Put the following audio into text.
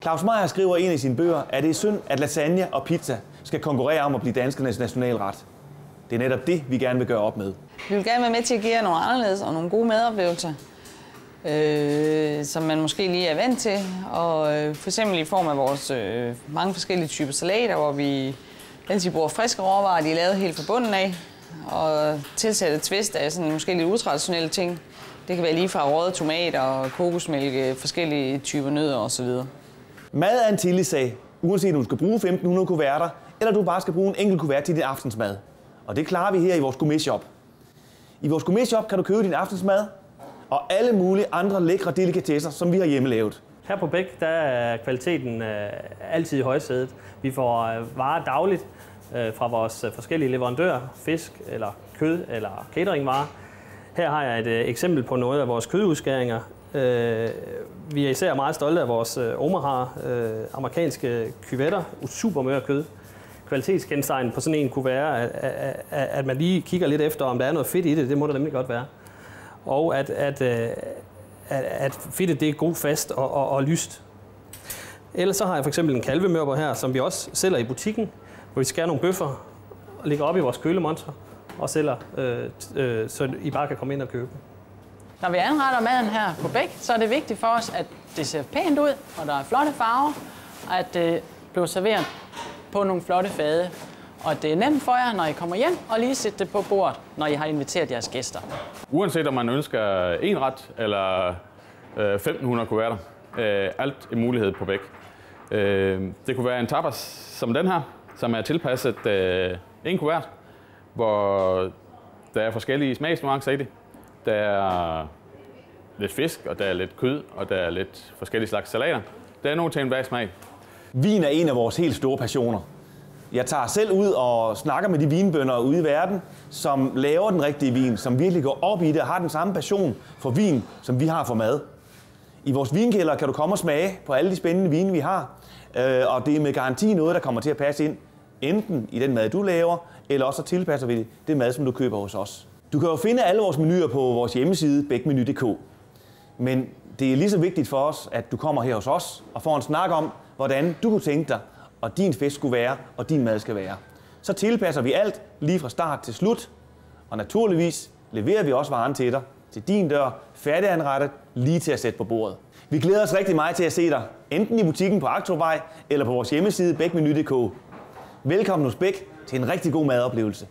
Claus Meyer skriver i en af sine bøger, at det er synd, at lasagne og pizza skal konkurrere om at blive danskernes nationalret. Det er netop det, vi gerne vil gøre op med. Vi vil gerne være med til at give jer nogle anderledes og nogle gode madoplevelser, som man måske lige er vant til. Og for eksempel i form af vores mange forskellige typer salater, hvor vi altid bruger friske råvarer, de er lavet helt fra bunden af. Og tilsætter twist af sådan måske lidt utraditionelle ting. Det kan være lige fra røde tomater og kokosmælk, forskellige typer nødder osv. Mad er en tillidssag, uanset om du skal bruge 1500 kuverter, eller du bare skal bruge en enkelt kuvert til din aftensmad. Og det klarer vi her i vores gourmetshop. I vores gourmetshop kan du købe din aftensmad og alle mulige andre lækre delikatesser, som vi har hjemmelavet. Her på Bæk der er kvaliteten altid i højsædet. Vi får varer dagligt fra vores forskellige leverandører, fisk eller kød eller cateringvarer. Her har jeg et eksempel på noget af vores kødudskæringer. Vi er især meget stolte af vores Omaha amerikanske kyvetter, super mør kød. Kvalitetskendetegn på sådan en kunne være, at man lige kigger lidt efter, om der er noget fedt i det. Det må der nemlig godt være. Og at fedtet det er god fast og lyst. Ellers så har jeg for eksempel en kalvemørber her, som vi også sælger i butikken, hvor vi skærer nogle bøffer og lægger op i vores kølemonster og sælger, så I bare kan komme ind og købe. Når vi anretter maden her på Bæk, så er det vigtigt for os, at det ser pænt ud, og der er flotte farver, og at det bliver serveret på nogle flotte fade. Og det er nemt for jer, når I kommer hjem, og lige sætte det på bordet, når I har inviteret jeres gæster. Uanset om man ønsker en ret eller 1500 kuverter, alt er mulighed på Bæk. Det kunne være en tapas som den her, som er tilpasset en kuvert, hvor der er forskellige smagsnuancer i det. Der er lidt fisk, og der er lidt kød, og der er lidt forskellige slags salater. Der er nogle til enhver smag. Vin er en af vores helt store passioner. Jeg tager selv ud og snakker med de vinbønder ude i verden, som laver den rigtige vin, som virkelig går op i det og har den samme passion for vin, som vi har for mad. I vores vinkælder kan du komme og smage på alle de spændende vine, vi har, og det er med garanti noget, der kommer til at passe ind, enten i den mad, du laver, eller også så tilpasser vi det mad, som du køber hos os. Du kan jo finde alle vores menuer på vores hjemmeside bækmenu.dk, men det er lige så vigtigt for os, at du kommer her hos os og får en snak om, hvordan du kunne tænke dig, og din fest skulle være, og din mad skal være. Så tilpasser vi alt lige fra start til slut, og naturligvis leverer vi også varen til dig, til din dør, færdiganrettet, lige til at sætte på bordet. Vi glæder os rigtig meget til at se dig, enten i butikken på Agtrup eller på vores hjemmeside bækmenu.dk. Velkommen hos Bæk til en rigtig god madoplevelse.